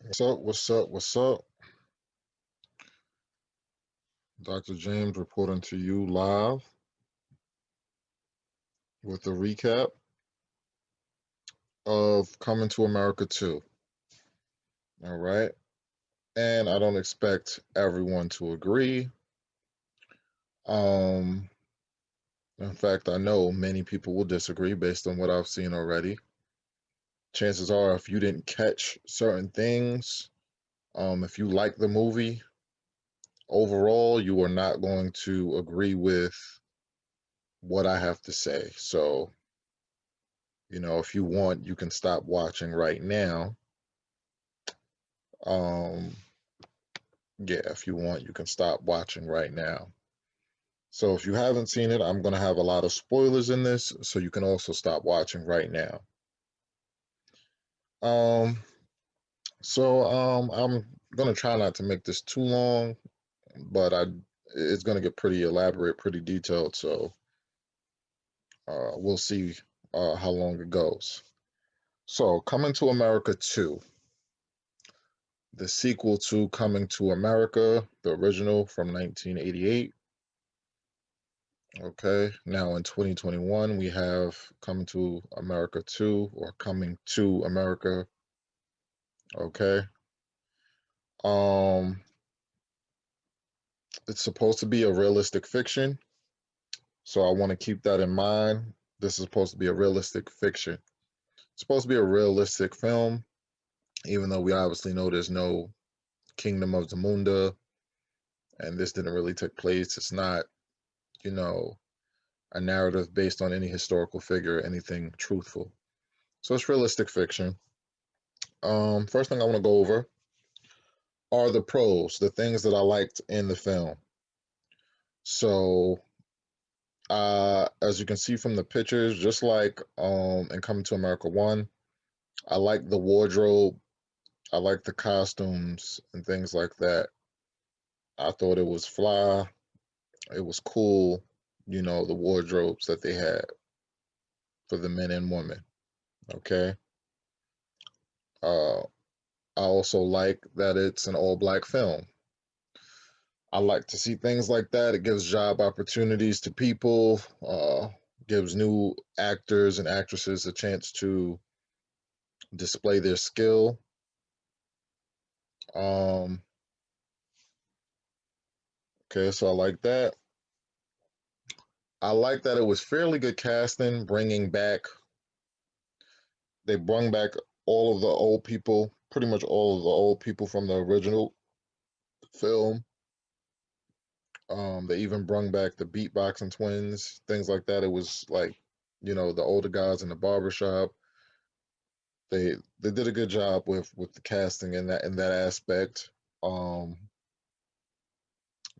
What's up? What's up? What's up? Dr. James reporting to you live with a recap of Coming to America 2. All right. And I don't expect everyone to agree. Um, in fact, I know many people will disagree based on what I've seen already. Chances are, if you didn't catch certain things, if you like the movie, overall, you are not going to agree with what I have to say. So, if you want, you can stop watching right now. Um, yeah, if you want, you can stop watching right now. So if you haven't seen it, I'm going to have a lot of spoilers in this, so you can also stop watching right now. Um, I'm going to try not to make this too long, but it's going to get pretty elaborate, pretty detailed, so we'll see how long it goes. So, Coming to America 2, the sequel to Coming to America, the original from 1988. Okay, now in 2021, we have Coming to America 2 or Coming to America. Okay. Um, it's supposed to be a realistic fiction, so I want to keep that in mind. This is supposed to be a realistic fiction. It's supposed to be a realistic film, even though we obviously know there's no Kingdom of Zamunda, and this didn't really take place. It's not, you know, a narrative based on any historical figure, anything truthful. So it's realistic fiction. First thing I want to go over are the pros, the things that I liked in the film. So, as you can see from the pictures, just like in Coming to America 1, I like the wardrobe, I like the costumes and things like that. I thought it was fly, it was cool, the wardrobes that they had for the men and women. Okay. Uh, I also like that it's an all black film. I like to see things like that. It gives job opportunities to people, gives new actors and actresses a chance to display their skill. Um, okay, so I like that. I like that it was fairly good casting, they brought back all of the old people, pretty much all of the old people from the original film. They even brought back the beatboxing twins, things like that. It was like, the older guys in the barbershop. They did a good job with the casting in that aspect. Um,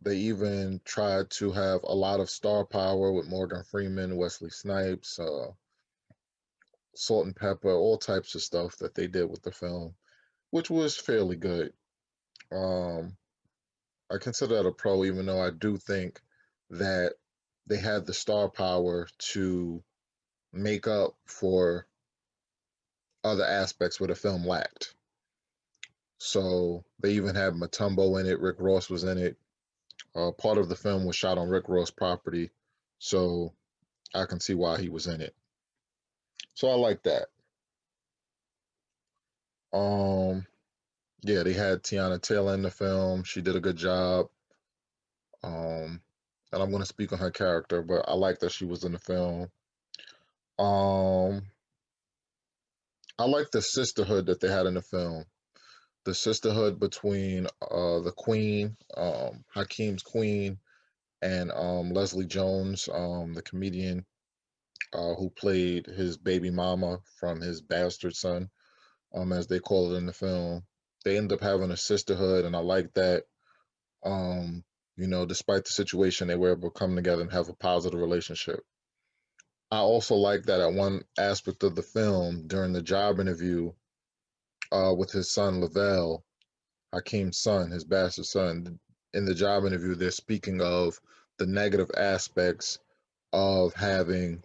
they even tried to have a lot of star power with Morgan Freeman, Wesley Snipes, Salt and Pepper, all types of stuff that they did with the film, which was fairly good. Um, I consider that a pro, even though I do think that they had the star power to make up for other aspects where the film lacked. So they even had Matumbo in it. Rick Ross was in it. Part of the film was shot on Rick Ross property, so I can see why he was in it. So I like that. Um, yeah, they had Tiana Taylor in the film. She did a good job. Um, and I'm going to speak on her character, but I like that she was in the film. Um, I like the sisterhood that they had in the film. The sisterhood between the Queen, Hakeem's Queen, and Leslie Jones, the comedian who played his baby mama from his bastard son, as they call it in the film. They end up having a sisterhood, and I like that. Despite the situation, they were able to come together and have a positive relationship. I also like that at one aspect of the film during the job interview with his son Lavell, Hakeem's son, his bastard son. In the job interview, they're speaking of the negative aspects of having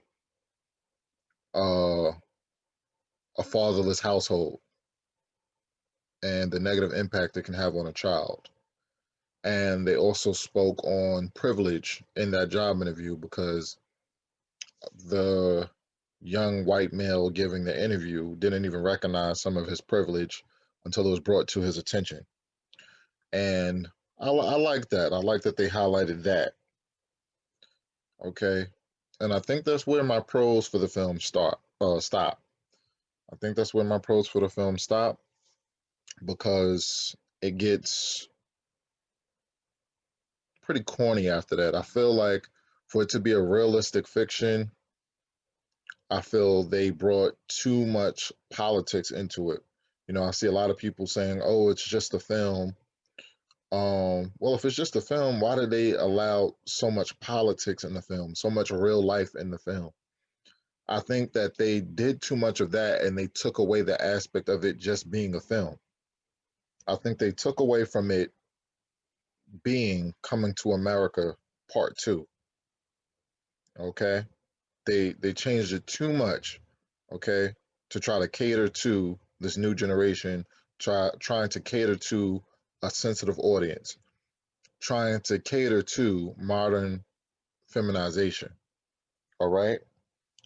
uh, a fatherless household. and the negative impact it can have on a child. And they also spoke on privilege in that job interview because the young white male giving the interview didn't even recognize some of his privilege until it was brought to his attention. And I like that. I like that they highlighted that. Okay. And I think that's where my pros for the film stop. I think that's where my pros for the film stop because it gets pretty corny after that. I feel like for it to be a realistic fiction, I feel they brought too much politics into it. I see a lot of people saying, "Oh, it's just a film." Well, if it's just a film, why did they allow so much politics in the film, so much real life in the film? I think that they did too much of that and they took away the aspect of it just being a film. I think they took away from it being Coming to America Part 2. Okay? They changed it too much, okay, to try to cater to this new generation, trying to cater to a sensitive audience, trying to cater to modern feminization. All right?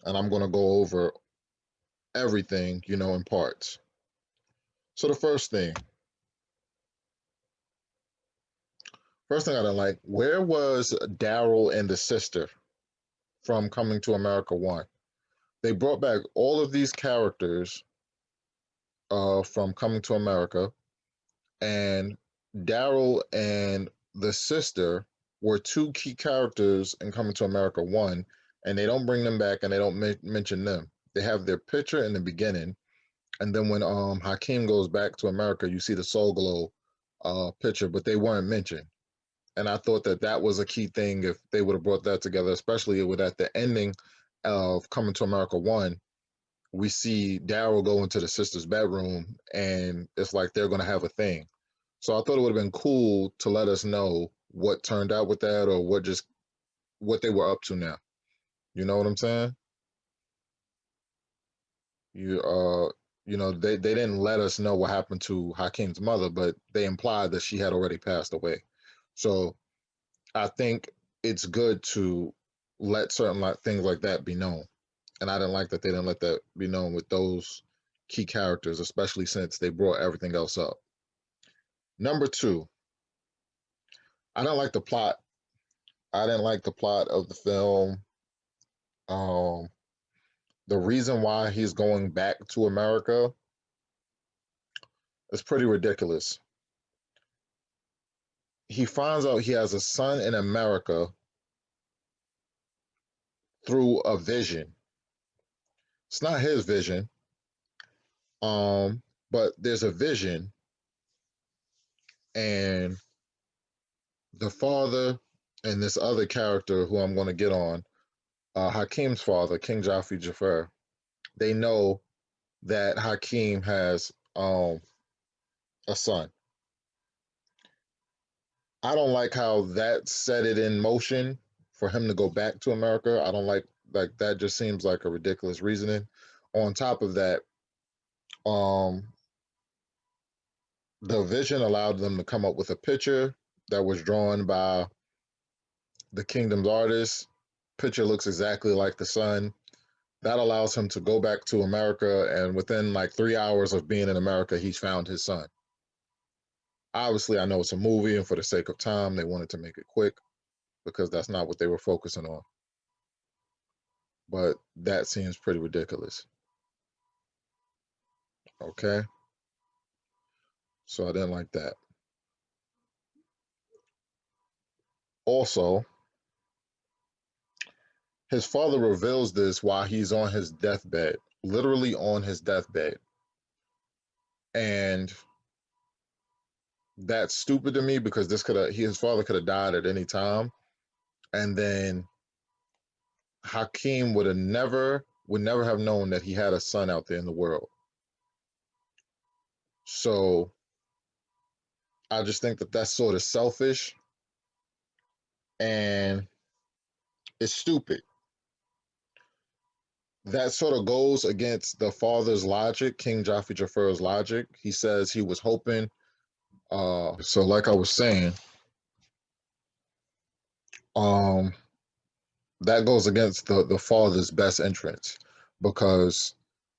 And I'm going to go over everything, in parts. So the first thing I didn't like, where was Daryl and the sister from Coming to America 1? They brought back all of these characters from Coming to America, and Daryl and the sister were two key characters in Coming to America 1, and they don't bring them back and they don't mention them. They have their picture in the beginning, and then when Hakeem goes back to America, you see the Soul Glow picture, but they weren't mentioned. And I thought that that was a key thing if they would have brought that together, especially with at the ending of Coming to America 1, we see Daryl go into the sister's bedroom and it's like they're going to have a thing. So I thought it would have been cool to let us know what turned out with that or what they were up to now. You know what I'm saying? You they didn't let us know what happened to Hakeem's mother, but they implied that she had already passed away. So I think it's good to let certain things like that be known. And I didn't like that they didn't let that be known with those key characters, especially since they brought everything else up. Number two, I didn't like the plot. I didn't like the plot of the film. Um, the reason why he's going back to America is pretty ridiculous. He finds out he has a son in America through a vision. It's not his vision, but there's a vision, and the father and this other character who I'm going to get on, Hakeem's father, King Jafi Jafar, they know that Hakeem has a son. I don't like how that set it in motion for him to go back to America. I don't like that. Just seems like a ridiculous reasoning. On top of that, um, the vision allowed them to come up with a picture that was drawn by the kingdom's artist. Picture looks exactly like the son. That allows him to go back to America, and within like 3 hours of being in America, he's found his son. Obviously, I know it's a movie, and for the sake of time, they wanted to make it quick because that's not what they were focusing on. But that seems pretty ridiculous. Okay, so I didn't like that. Also, his father reveals this while he's on his deathbed, literally on his deathbed. And that's stupid to me because his father could have died at any time. And then Hakeem would never have known that he had a son out there in the world. So I just think that that's sort of selfish and it's stupid. that sort of goes against the father's logic, King Joffrey Jafar's logic. He says he was hoping. So like I was saying, um, that goes against the father's best interest, because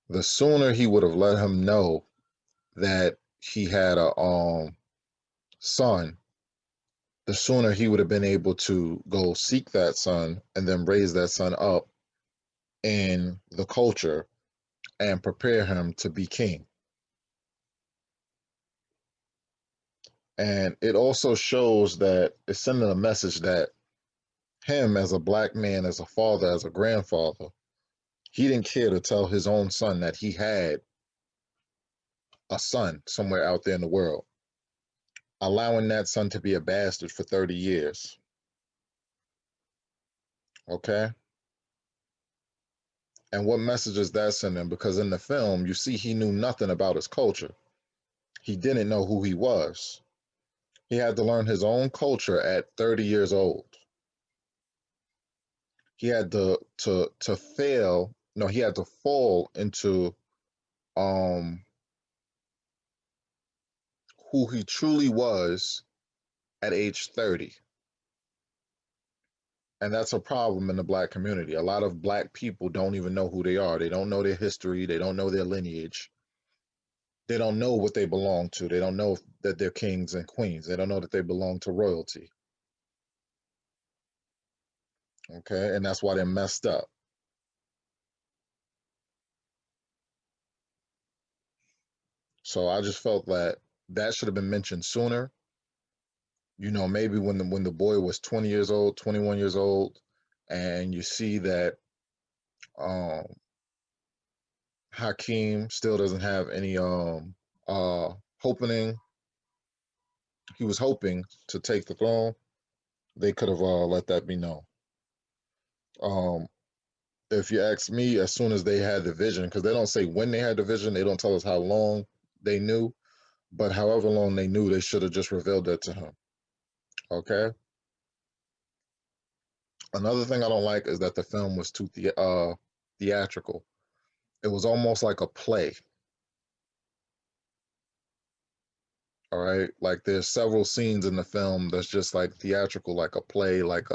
the sooner he would have let him know that he had a son, the sooner he would have been able to go seek that son and then raise that son up in the culture and prepare him to be king. And it also shows that it's sending a message that him, as a black man, as a father, as a grandfather, he didn't care to tell his own son that he had a son somewhere out there in the world, allowing that son to be a bastard for 30 years. Okay? And what message is that sending? Because in the film, you see he knew nothing about his culture. He didn't know who he was. He had to learn his own culture at 30 years old. He had to fail. No, he had to fall into um who he truly was at age 30. And that's a problem in the black community. A lot of black people don't even know who they are. They don't know their history. They don't know their lineage. They don't know what they belong to. They don't know that they're kings and queens. They don't know that they belong to royalty. Okay. And that's why they're messed up. So I just felt that that should have been mentioned sooner. Maybe when the boy was 20 years old, 21 years old, and you see that um Hakeem still doesn't have any hoping. He was hoping to take the throne. They could have let that be known. Um, if you ask me, as soon as they had the vision, because they don't say when they had the vision, they don't tell us how long they knew, but however long they knew, they should have just revealed that to him. Okay. Another thing I don't like is that the film was too theatrical. It was almost like a play. All right, like there's several scenes in the film that's just like theatrical, like a play, like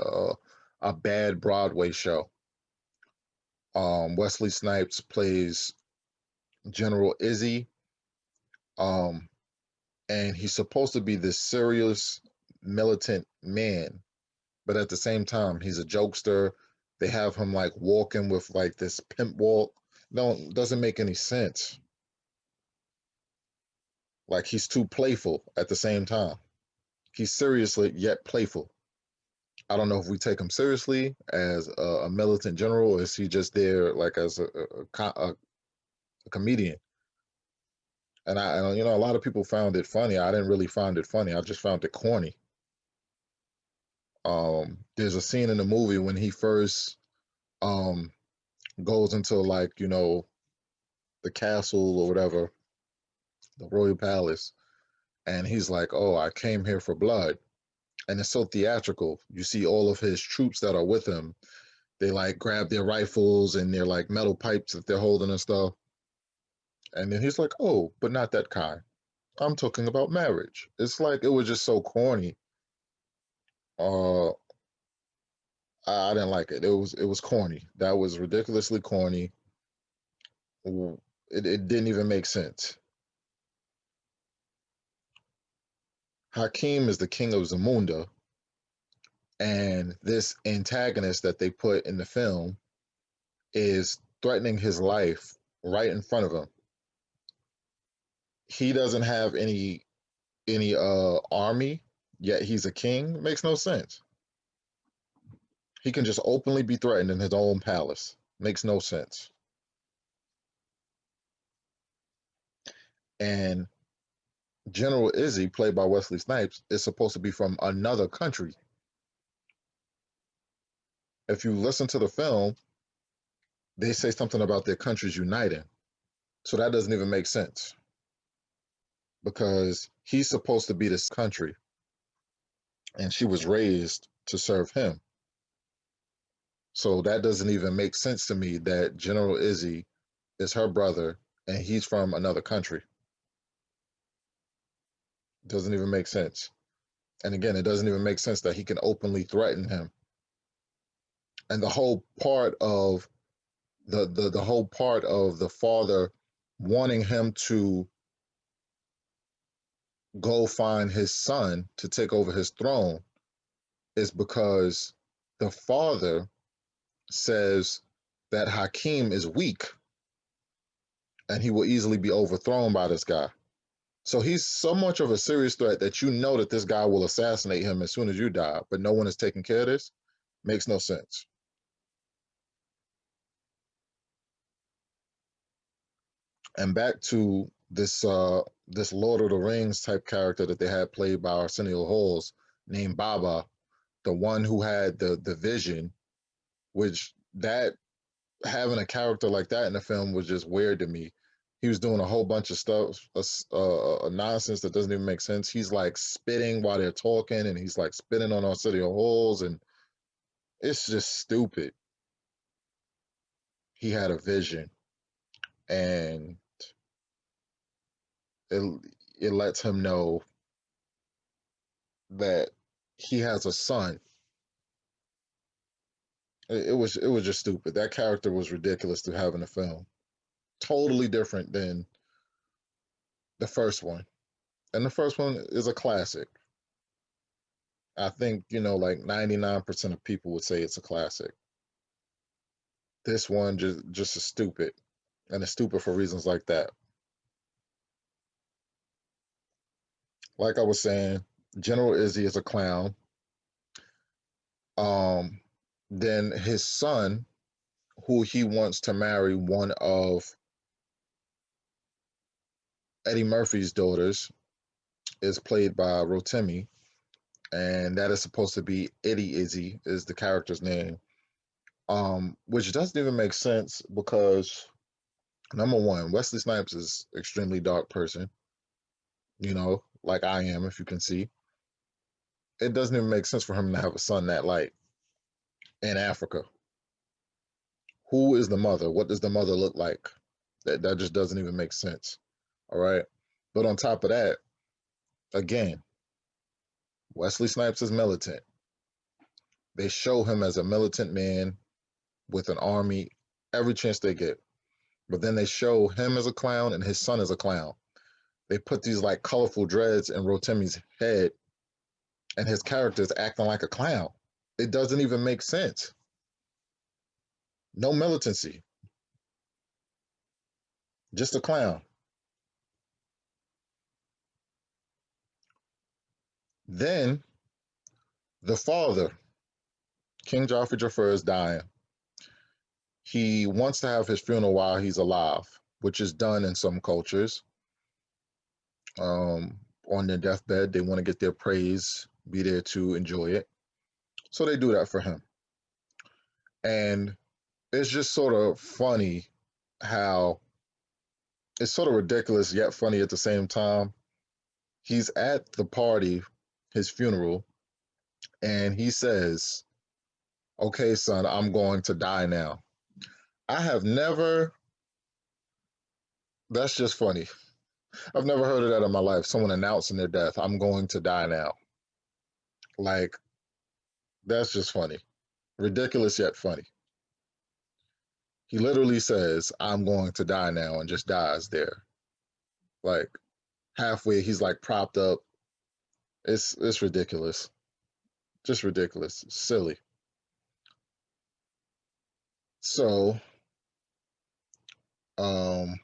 a bad Broadway show. Wesley Snipes plays General Izzy, um, and he's supposed to be this serious militant man, but at the same time, he's a jokester. They have him like walking with like this pimp walk. No, doesn't make any sense. Like he's too playful at the same time. He's seriously yet playful. I don't know if we take him seriously as a militant general, or is he just there like as a comedian? And a lot of people found it funny. I didn't really find it funny. I just found it corny. There's a scene in the movie when he first um goes into like the castle or whatever, the royal palace, and he's like, "Oh, I came here for blood," and it's so theatrical. You see all of his troops that are with him. They like grab their rifles and their like metal pipes that they're holding and stuff. And then he's like, "Oh, but not that kind. I'm talking about marriage." It's like it was just so corny. Uh, I didn't like it. It was corny. That was ridiculously corny. It didn't even make sense. Hakim is the king of Zamunda, and this antagonist that they put in the film is threatening his life right in front of him. He doesn't have any army, yet he's a king. It makes no sense. He can just openly be threatened in his own palace. Makes no sense. And General Izzy, played by Wesley Snipes, is supposed to be from another country. If you listen to the film, they say something about their countries uniting. So that doesn't even make sense because he's supposed to be this country and she was raised to serve him. So that doesn't even make sense to me that General Izzy is her brother and he's from another country. Doesn't even make sense. And again, it doesn't even make sense that he can openly threaten him. And the whole part of the whole part of the father wanting him to go find his son to take over his throne is because the father says that Hakim is weak and he will easily be overthrown by this guy. So he's so much of a serious threat that you know that this guy will assassinate him as soon as you die, but no one is taking care of this. Makes no sense. And back to this Lord of the Rings type character that they had played by Arsenio Halls named Baba, the one who had the vision, which that having a character like that in the film was just weird to me. He was doing a whole bunch of stuff, nonsense that doesn't even make sense. He's like spitting while they're talking, and he's like spitting on Arsenio Halls, and it's just stupid. He had a vision, and it it lets him know that he has a son. It was just stupid. That character was ridiculous to have in the film. Totally different than the first one. And the first one is a classic. I think, like 99% of people would say it's a classic. This one just is stupid. And it's stupid for reasons like that. Like I was saying, General Izzy is a clown. Um, then his son, who he wants to marry one of Eddie Murphy's daughters, is played by Rotimi, and that is supposed to be Eddie Izzy is the character's name. Which doesn't even make sense because number one, Wesley Snipes is extremely dark person, like I am, if you can see. It doesn't even make sense for him to have a son that light in Africa. Who is the mother? What does the mother look like? That just doesn't even make sense. All right. But on top of that, again, Wesley Snipes is militant. They show him as a militant man with an army every chance they get. But then they show him as a clown and his son as a clown. They put these like colorful dreads in Rotimi's head and his character is acting like a clown. It doesn't even make sense. No militancy, just a clown. Then the father, King Joffrey Jafar, is dying. He wants to have his funeral while he's alive, which is done in some cultures. On their deathbed, they want to get their praise, be there to enjoy it. So they do that for him. And it's just sort of funny how it's sort of ridiculous yet funny at the same time. He's at the party, his funeral, and he says, "Okay, son, I'm going to die now." I have never, that's just funny. I've never heard of that in my life. Someone announcing their death, "I'm going to die now." Like, that's just funny. Ridiculous yet funny. He literally says, "I'm going to die now," and just dies there. Like, halfway, he's like propped up. It's ridiculous. Just ridiculous. Silly. So, um,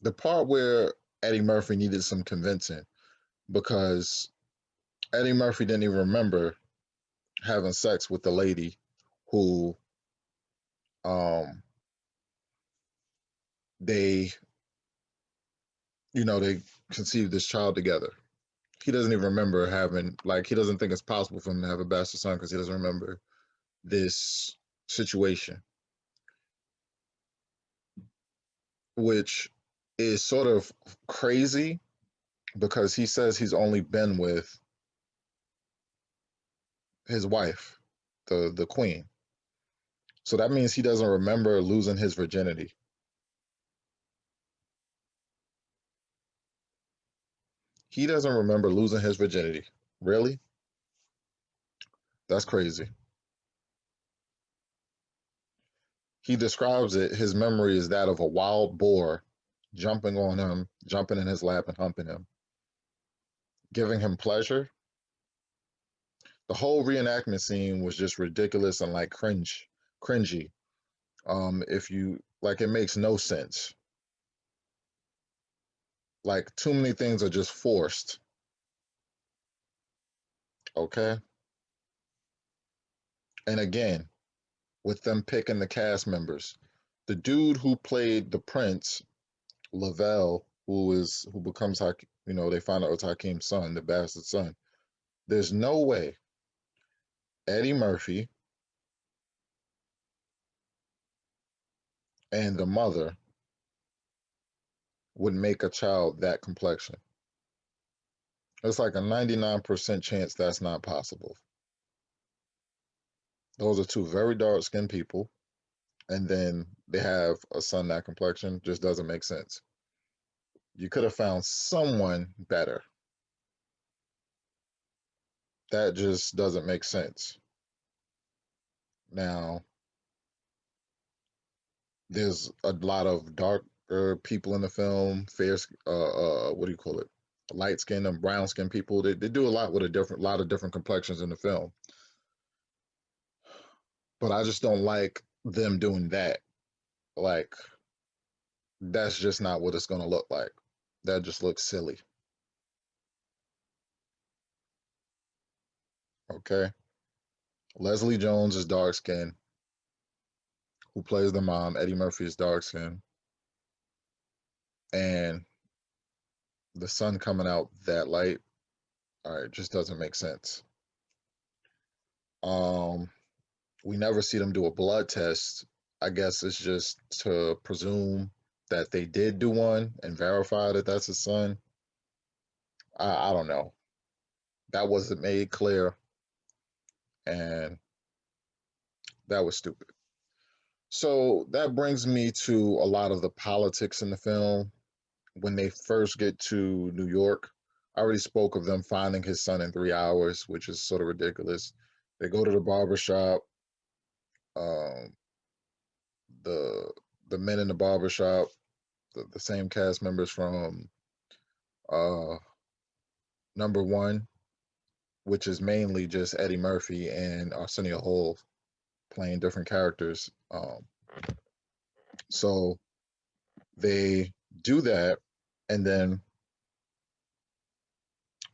the part where Eddie Murphy needed some convincing because Eddie Murphy didn't even remember having sex with the lady who um they they conceived this child together. He doesn't even remember having like he doesn't think it's possible for him to have a bastard son because he doesn't remember this situation, which is sort of crazy because he says he's only been with his wife, the queen. So that means he doesn't remember losing his virginity. He doesn't remember losing his virginity. Really? That's crazy. He describes it, his memory is that of a wild boar jumping on him, jumping in his lap and humping him, giving him pleasure. The whole reenactment scene was just ridiculous and like cringy. If you like, it makes no sense. Like, too many things are just forced. Okay. And again, with them picking the cast members, the dude who played the prince, Lavell, who becomes they find out it's Hakim's son, the bastard son. There's no way Eddie Murphy and the mother would make a child that complexion. It's like a 99% chance that's not possible. Those are two very dark skinned people, and then they have a son that complexion. Just doesn't make sense. You could have found someone better. That just doesn't make sense. Now, there's a lot of darker people in the film, what do you call it? Light skin and brown skin people. They do a lot with a lot of different complexions in the film. But I just don't like them doing that. Like, that's just not what it's going to look like. That just looks silly. Okay. Leslie Jones is dark skinned, who plays the mom. Eddie Murphy is dark skinned. And the sun coming out that light, all right, just doesn't make sense. Um, we never see them do a blood test. I guess it's just to presume that they did do one and verify that that's his son. I don't know. That wasn't made clear, and that was stupid. So that brings me to a lot of the politics in the film. When they first get to New York, I already spoke of them finding his son in 3 hours, which is sort of ridiculous. They go to the barber shop. Um, the the men in the barber shop, the same cast members from uh, number one, which is mainly just Eddie Murphy and Arsenio Hall playing different characters. So they do that, and then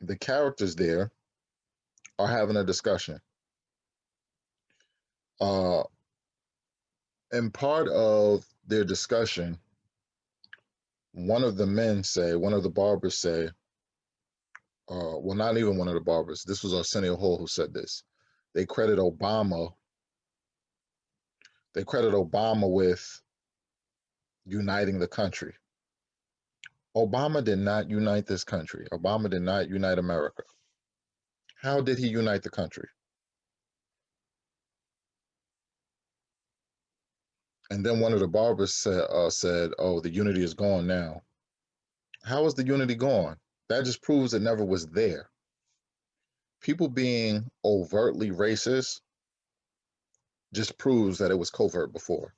the characters there are having a discussion. Uh, and part of their discussion, one of the barbers say, well, not even one of the barbers. This was Arsenio Hall who said this. They credit Obama. They credit Obama with uniting the country. Obama did not unite this country. Obama did not unite America. How did he unite the country? And then one of the barbers said, "Oh, the unity is gone now." How is the unity gone? That just proves it never was there. People being overtly racist just proves that it was covert before,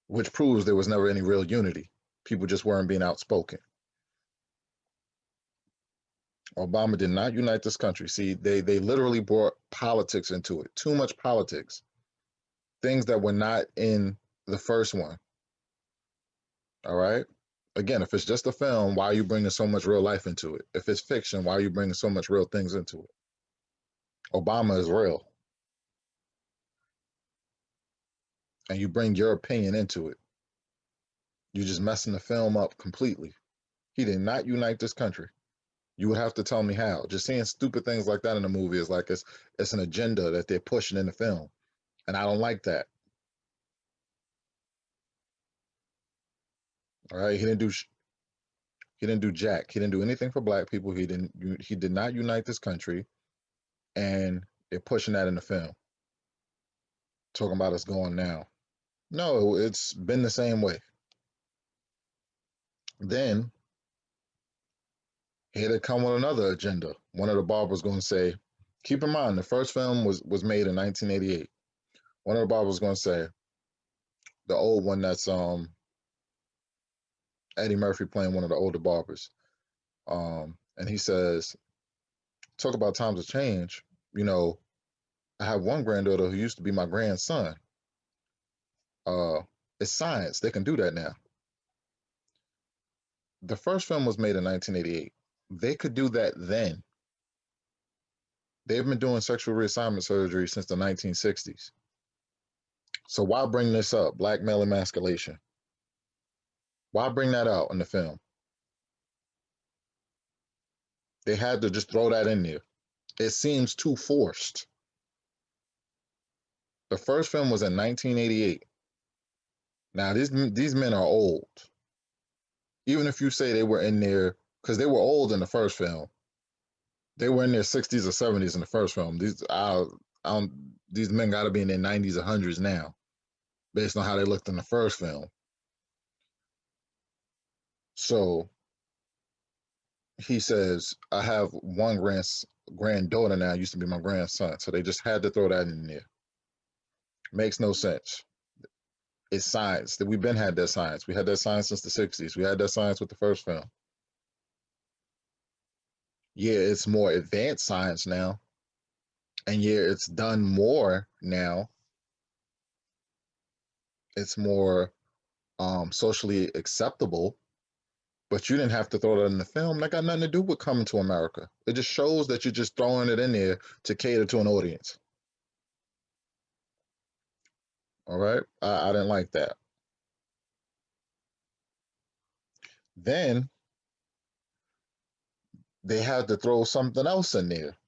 which proves there was never any real unity. People just weren't being outspoken. Obama did not unite this country. See, they literally brought politics into it. Too much politics. Things that were not in the first one. All right. Again, if it's just a film, why are you bringing so much real life into it? If it's fiction, why are you bringing so much real things into it? Obama is real, and you bring your opinion into it. You're just messing the film up completely. He did not unite this country. You would have to tell me how. Just seeing stupid things like that in a movie is like it's an agenda that they're pushing in the film, and I don't like that. All right, he didn't do jack. He didn't do anything for black people. He did not unite this country, and they're pushing that in the film. talking about it's going now. No, it's been the same way. Then here they come with another agenda. One of the barbers going to say, keep in mind, the first film was made in 1988. One of the barbers going to say, the old one that's Eddie Murphy playing one of the older barbers. And he says, talk about times of change. You know, I have one granddaughter who used to be my grandson. Uh, it's science. They can do that now. The first film was made in 1988. They could do that then. They've been doing sexual reassignment surgery since the 1960s. So why bring this up? Black male emasculation. Why bring that out in the film? They had to just throw that in there. It seems too forced. The first film was in 1988. Now these men are old. Even if you say they were in there, because they were old in the first film, they were in their 60s or 70s in the first film. These men got to be in their 90s or 100s now, based on how they looked in the first film. So he says, I have one granddaughter now, used to be my grandson. So they just had to throw that in there. Makes no sense. It's science. That we've been had that science. We had that science since the 60s. We had that science with the first film. Yeah, it's more advanced science now. And yeah, it's done more now. It's more socially acceptable. But you didn't have to throw that in the film. That got nothing to do with Coming to America. It just shows that you're just throwing it in there to cater to an audience. All right. I didn't like that. Then they had to throw something else in there.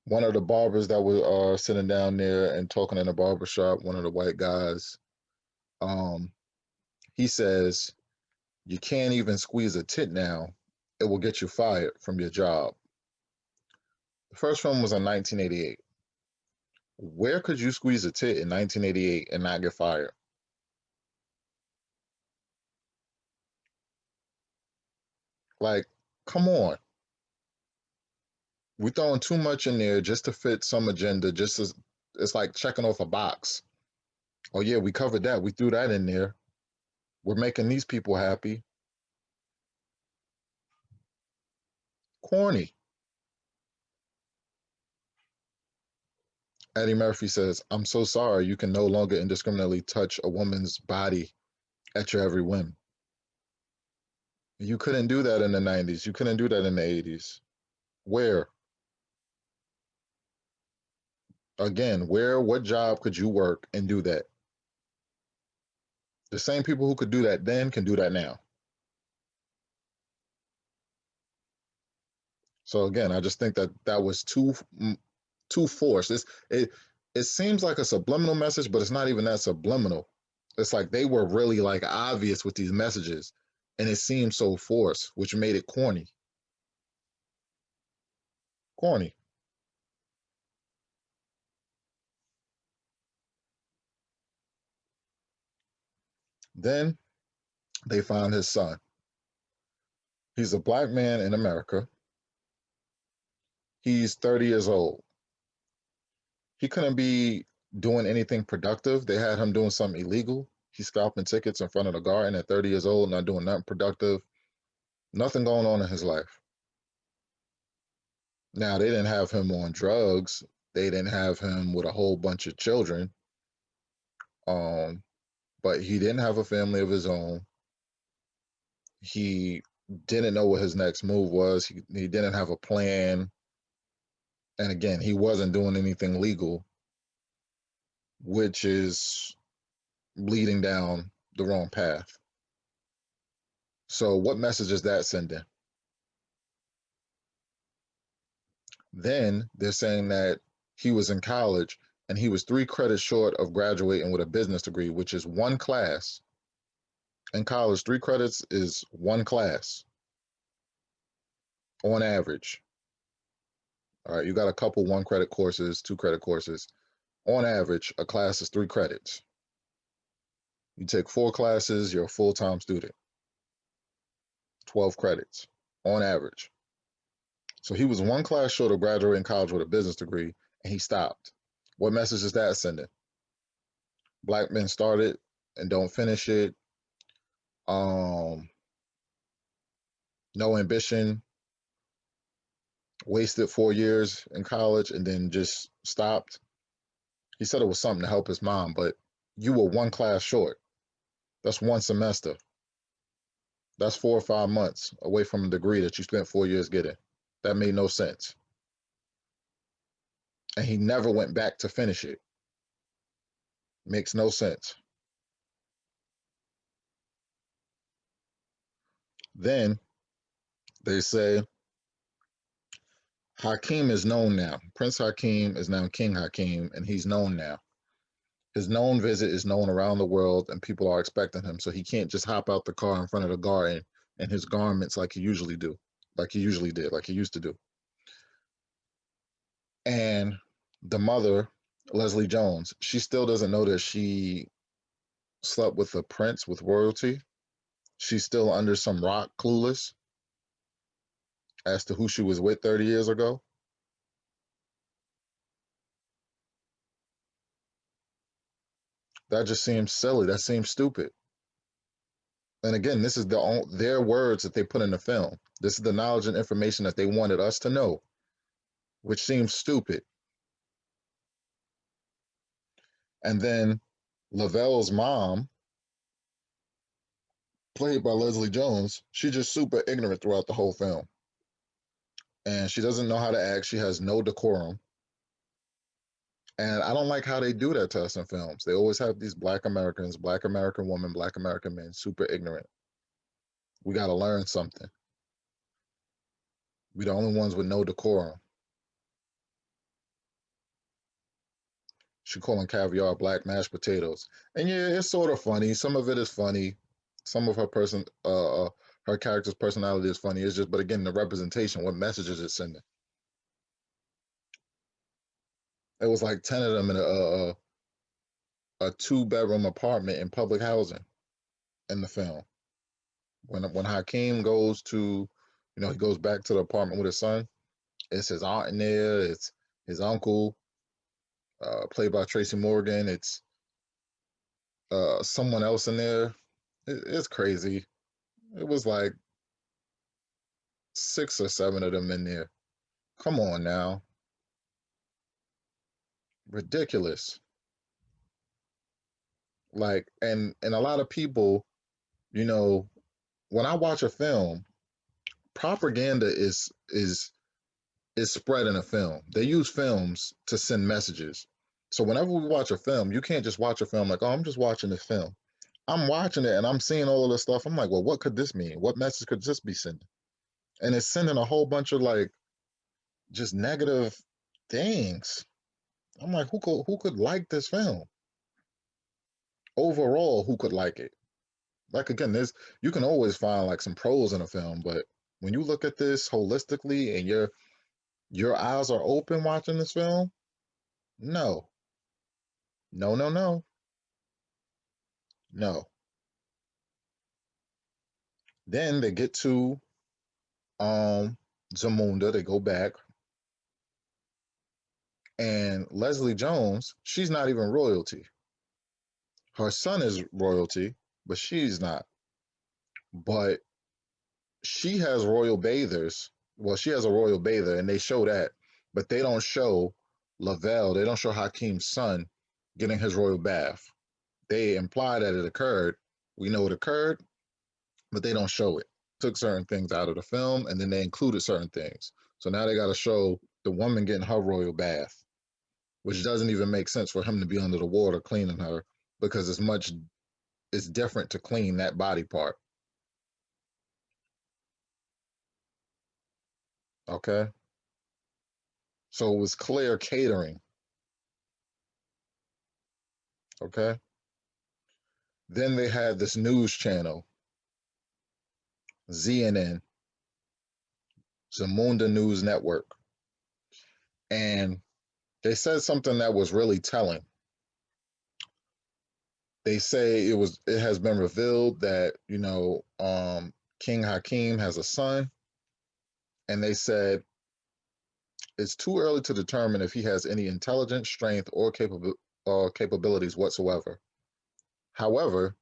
One of the barbers that was sitting down there and talking in a barber shop, one of the white guys, um, he says, you can't even squeeze a tit now. It will get you fired from your job. The first film was in 1988. Where could you squeeze a tit in 1988 and not get fired? Like, come on. We're throwing too much in there just to fit some agenda, just as it's like checking off a box. Oh yeah, we covered that. We threw that in there. We're making these people happy. Corny. Eddie Murphy says, I'm so sorry you can no longer indiscriminately touch a woman's body at your every whim. You couldn't do that in the 90s. You couldn't do that in the 80s. Where? Again, where, what job could you work and do that? The same people who could do that then can do that now. So again, I just think that that was too forced. It seems like a subliminal message, but it's not even that subliminal. It's like they were really like obvious with these messages, and it seemed so forced, which made it corny. Corny. Then they found his son. He's a black man in America. He's 30 years old. He couldn't be doing anything productive. They had him doing something illegal. He's scalping tickets in front of the garden at 30 years old, not doing nothing productive, nothing going on in his life. Now, they didn't have him on drugs. They didn't have him with a whole bunch of children. Um, but he didn't have a family of his own. He didn't know what his next move was. He didn't have a plan. And again, he wasn't doing anything legal, which is leading down the wrong path. So, what message is that sending? Then they're saying that he was in college and he was 3 credits short of graduating with a business degree, which is one class. In college, 3 credits is one class on average. All right, you got a couple 1 credit courses, 2 credit courses. On average, a class is 3 credits. You take 4 classes, you're a full-time student. 12 credits on average. So he was one class short of graduating college with a business degree, and he stopped. What message is that sending? Black men started and don't finish it. Um, no ambition, wasted 4 years in college and then just stopped. He said it was something to help his mom, but you were one class short. That's one semester. That's 4 or 5 months away from a degree that you spent 4 years getting. That made no sense. And he never went back to finish it. Makes no sense. Then they say Hakeem is known now. Prince Hakeem is now King Hakeem, and he's known now. His known visit is known around the world, and people are expecting him. So he can't just hop out the car in front of the garden in his garments like he usually do, like he usually did, like he used to do. And the mother, Leslie Jones, she still doesn't know that she slept with a prince with royalty. She's still under some rock, clueless as to who she was with 30 years ago. That just seems silly. That seems stupid. And again, this is their words that they put in the film. This is the knowledge and information that they wanted us to know, which seems stupid. And then Lavell's mom, played by Leslie Jones, she's just super ignorant throughout the whole film. And she doesn't know how to act. She has no decorum. And I don't like how they do that to us in films. They always have these Black Americans, Black American women, Black American men, super ignorant. We got to learn something. We the only ones with no decorum. She calling caviar black mashed potatoes, and yeah, it's sort of funny. Some of it is funny. Some of her character's personality is funny. It's just, but again, the representation. What messages it sending? It was like 10 of them in a 2 bedroom apartment in public housing in the film. When Hakeem goes to, he goes back to the apartment with his son. It's his aunt in there. It's his uncle, played by Tracy Morgan. It's someone else in there. It's crazy. It was like 6 or 7 of them in there. Come on now. Ridiculous. Like, and a lot of people, you know, when I watch a film, propaganda is spread in a film. They use films to send messages. So whenever we watch a film, you can't just watch a film like, oh, I'm just watching this film. I'm watching it and I'm seeing all of this stuff. I'm like, well, what could this mean? What message could this be sending? And it's sending a whole bunch of like just negative things. I'm like, who could like this film? Overall, who could like it? Like again, there's you can always find like some pros in a film, but when you look at this holistically and your eyes are open watching this film, no, no, no, no, no. Then they get to Zamunda, they go back, and Leslie Jones, she's not even royalty. Her son is royalty, but she's not. But she has royal bathers. Well, she has a royal bather, and they show that, but they don't show Lavell. They don't show Hakeem's son getting his royal bath. They imply that it occurred. We know it occurred, but they don't show it. Took certain things out of the film, and then they included certain things. So now they got to show the woman getting her royal bath, which doesn't even make sense for him to be under the water cleaning her because it's different to clean that body part. Okay, so it was clear catering. Okay, then they had this news channel, ZNN, Zamunda News Network, and They said something that was really telling. They say it has been revealed that, King Hakim has a son, and they said it's too early to determine if he has any intelligence, strength, or capabilities whatsoever. However,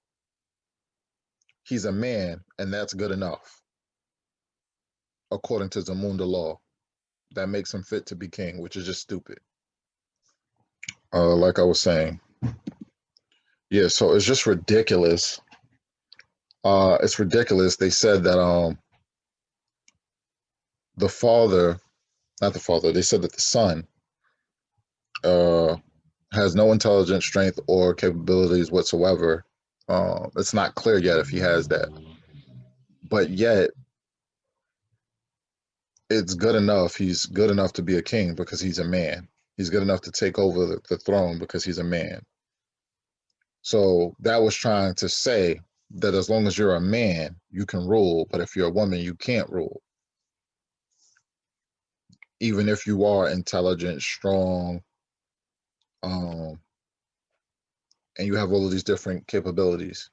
he's a man, and that's good enough, according to Zamunda law. That makes him fit to be king, which is just stupid. Like I was saying, yeah. So it's just ridiculous. It's ridiculous. They said that the father, not the father. They said that the son uh has no intelligence, strength, or capabilities whatsoever. It's not clear yet if he has that, but yet it's good enough. He's good enough to be a king because he's a man. He's good enough to take over the throne because he's a man. So that was trying to say that as long as you're a man, you can rule, but if you're a woman, you can't rule. Even if you are intelligent, strong, um, and you have all of these different capabilities.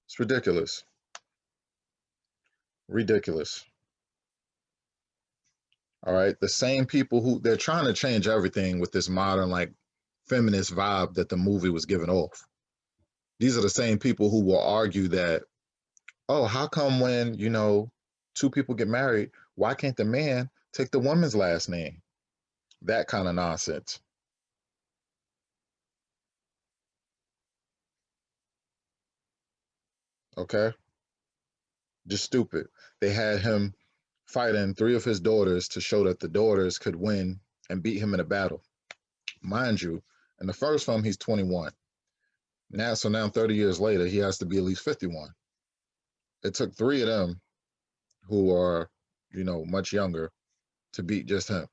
It's ridiculous. Ridiculous. All right. The same people who they're trying to change everything with this modern, like, feminist vibe that the movie was giving off. These are the same people who will argue that, oh, how come when, two people get married, why can't the man take the woman's last name? That kind of nonsense. Okay. Just stupid. They had him fighting three of his daughters to show that the daughters could win and beat him in a battle. Mind you, in the first film, he's 21. So now 30 years later, he has to be at least 51. It took three of them who are, much younger to beat just him.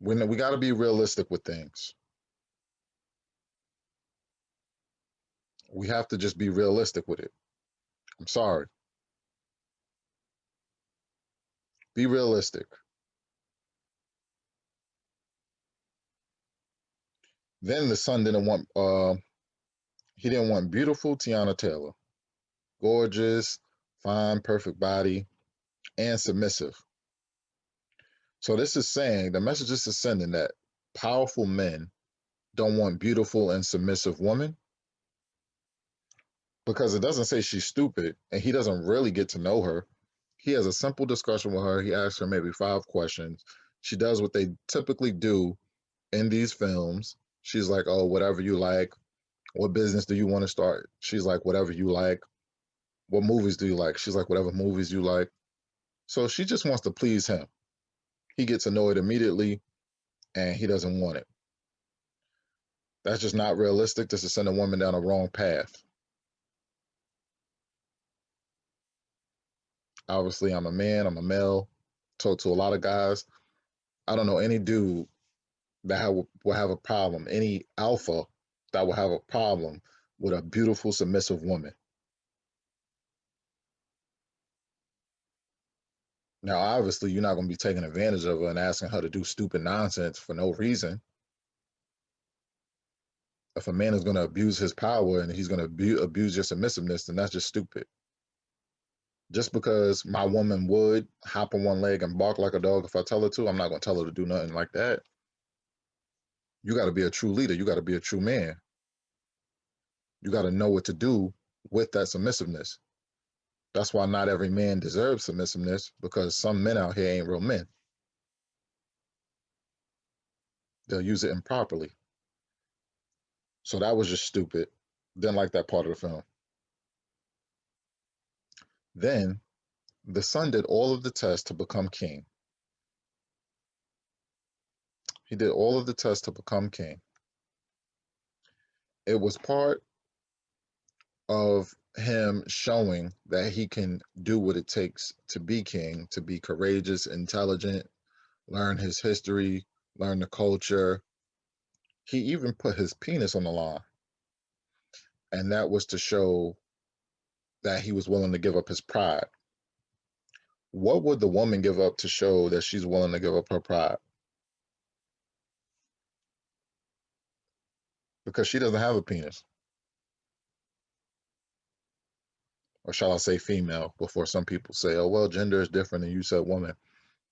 We got to be realistic with things. We have to just be realistic with it. I'm sorry. Be realistic. Then the son didn't want he didn't want beautiful Tiana Taylor. Gorgeous, fine, perfect body, and submissive. So this is saying the message is sending that powerful men don't want beautiful and submissive women, because it doesn't say she's stupid and he doesn't really get to know her. He has a simple discussion with her. He asks her maybe 5 questions. She does what they typically do in these films. She's like, oh, whatever you like. What business do you want to start? She's like, whatever you like. What movies do you like? She's like, whatever movies you like. So she just wants to please him. He gets annoyed immediately and he doesn't want it. That's just not realistic. This is sending a woman down a wrong path. Obviously, I'm a man, I'm a male. Talk to a lot of guys. I don't know any dude that will have a problem, any alpha that will have a problem with a beautiful, submissive woman. Now, obviously, you're not going to be taking advantage of her and asking her to do stupid nonsense for no reason. If a man is going to abuse his power and he's going to abuse your submissiveness, then that's just stupid. Just because my woman would hop on one leg and bark like a dog if I tell her to, I'm not going to tell her to do nothing like that. You got to be a true leader. You got to be a true man. You got to know what to do with that submissiveness. That's why not every man deserves submissiveness, because some men out here ain't real men. They'll use it improperly. So that was just stupid. Didn't like that part of the film. Then the son did all of the tests to become king. He did all of the tests to become king. It was part of him showing that he can do what it takes to be king, to be courageous, intelligent, learn his history, learn the culture. He even put his penis on the line, and that was to show that he was willing to give up his pride. What would the woman give up to show that she's willing to give up her pride? Because she doesn't have a penis. Or shall I say female, before some people say, oh, well, gender is different and you said woman.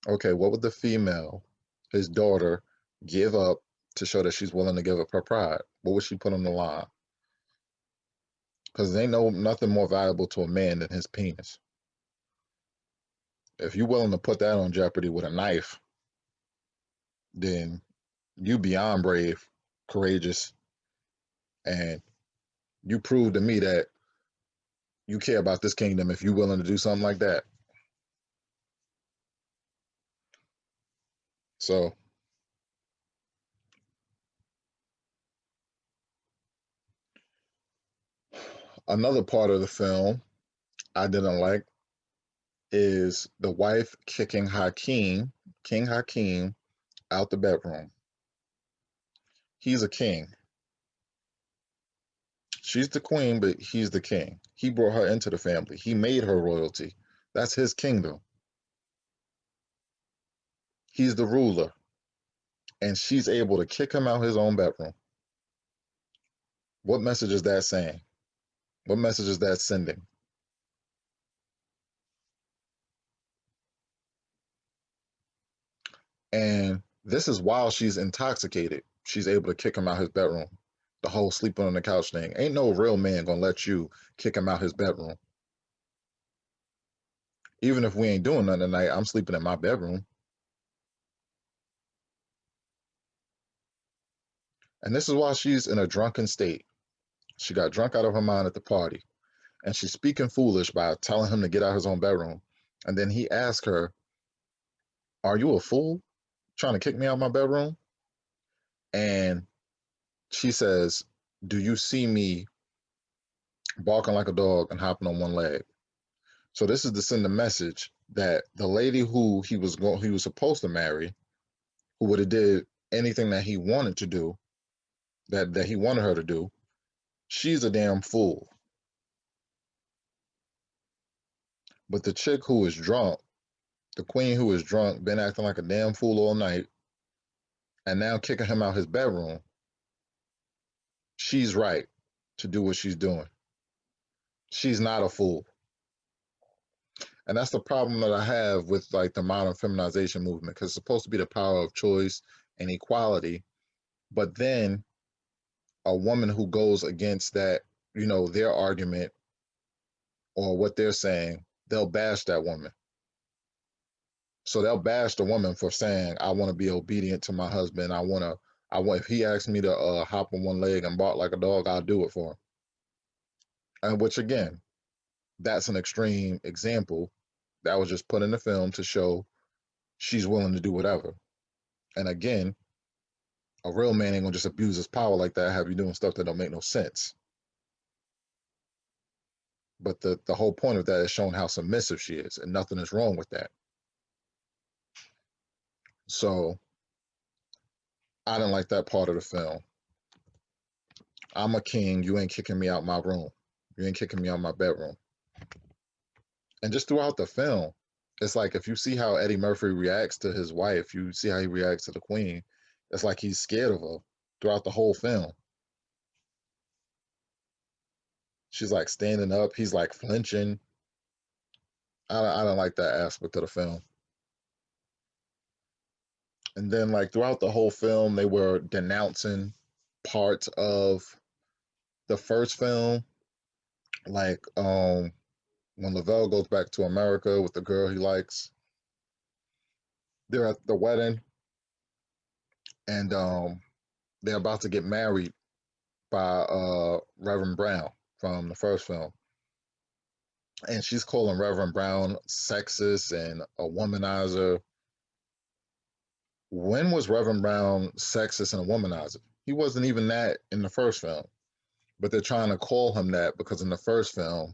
Okay, what would the female, his daughter, give up to show that she's willing to give up her pride? What would she put on the line? Because there ain't nothing more valuable to a man than his penis. If you're willing to put that on jeopardy with a knife, then you beyond brave, courageous, and you prove to me that you care about this kingdom if you're willing to do something like that. So another part of the film I didn't like is the wife kicking King Hakeem, out the bedroom. He's a king. She's the queen, but he's the king. He brought her into the family. He made her royalty. That's his kingdom. He's the ruler. And she's able to kick him out his own bedroom. What message is that saying? What message is that sending? And this is while she's intoxicated. She's able to kick him out his bedroom. The whole sleeping on the couch thing. Ain't no real man gonna let you kick him out his bedroom. Even if we ain't doing nothing tonight, I'm sleeping in my bedroom. And this is while she's in a drunken state. She got drunk out of her mind at the party. And she's speaking foolish by telling him to get out of his own bedroom. And then he asks her, are you a fool trying to kick me out of my bedroom? And she says, do you see me barking like a dog and hopping on one leg? So this is to send a message that the lady who he was supposed to marry, who would have did anything that he wanted to do, that he wanted her to do, she's a damn fool. But the chick who is drunk, the queen who is drunk, been acting like a damn fool all night, and now kicking him out his bedroom, she's right to do what she's doing. She's not a fool. And that's the problem that I have with like the modern feminization movement, because it's supposed to be the power of choice and equality. But then a woman who goes against that, their argument or what they're saying, they'll bash that woman. So they'll bash the woman for saying, I want to be obedient to my husband. If he asks me to hop on one leg and bark like a dog, I'll do it for him. And which again, that's an extreme example that was just put in the film to show she's willing to do whatever. And again, a real man ain't gonna just abuse his power like that, have you doing stuff that don't make no sense. But the whole point of that is showing how submissive she is, and nothing is wrong with that. So I didn't like that part of the film. I'm a king, you ain't kicking me out my room. You ain't kicking me out my bedroom. And just throughout the film, it's like if you see how Eddie Murphy reacts to his wife, you see how he reacts to the queen, it's like he's scared of her throughout the whole film. She's like standing up, he's like flinching. I don't like that aspect of the film. And then like throughout the whole film, they were denouncing parts of the first film, like when Lavell goes back to America with the girl he likes. They're at the wedding, and they're about to get married by Reverend Brown from the first film. And she's calling Reverend Brown sexist and a womanizer. When was Reverend Brown sexist and a womanizer? He wasn't even that in the first film. But they're trying to call him that because in the first film,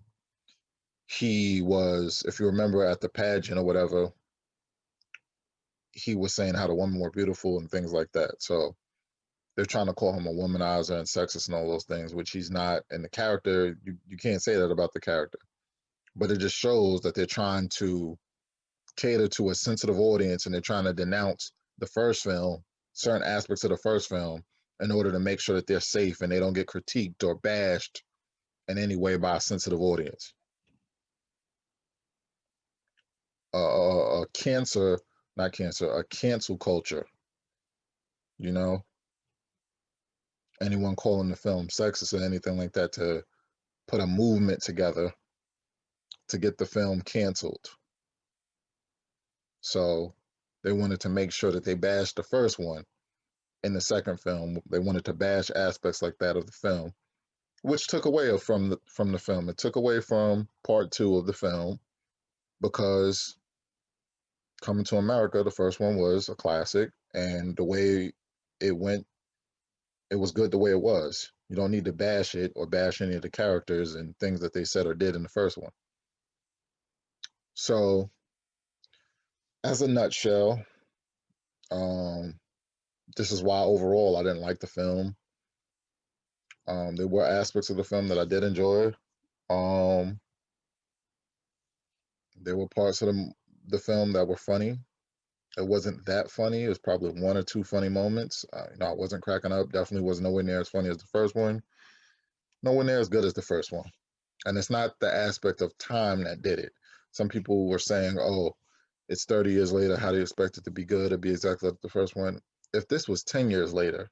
he was, if you remember at the pageant or whatever, he was saying how the women were beautiful and things like that. So they're trying to call him a womanizer and sexist and all those things, which he's not. And the character, you can't say that about the character. But it just shows that they're trying to cater to a sensitive audience, and they're trying to denounce the first film, certain aspects of the first film, in order to make sure that they're safe and they don't get critiqued or bashed in any way by a sensitive audience. Cancer, not cancer, a cancel culture. You know, anyone calling the film sexist or anything like that to put a movement together to get the film canceled. So they wanted to make sure that they bashed the first one. In the second film, they wanted to bash aspects like that of the film, which took away from the film. It took away from part two of the film because Coming to America, the first one was a classic, and the way it went, it was good the way it was. You don't need to bash it or bash any of the characters and things that they said or did in the first one. So, as a nutshell, um, this is why overall I didn't like the film. There were aspects of the film that I did enjoy. Um, there were parts of the film that were funny. It wasn't that funny. It was probably one or two funny moments. I wasn't cracking up. Definitely was nowhere near as funny as the first one. Nowhere near as good as the first one. And it's not the aspect of time that did it. Some people were saying, "Oh, it's 30 years later. How do you expect it to be good or be exactly like the first one?" If this was 10 years later,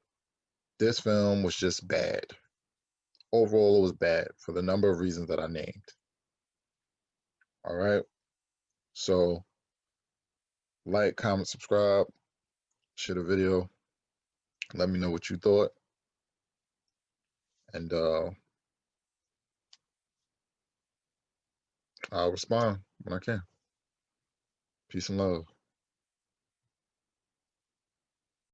this film was just bad. Overall, it was bad for the number of reasons that I named. All right. So, like, comment, subscribe, share the video. Let me know what you thought. And I'll respond when I can. Peace and love.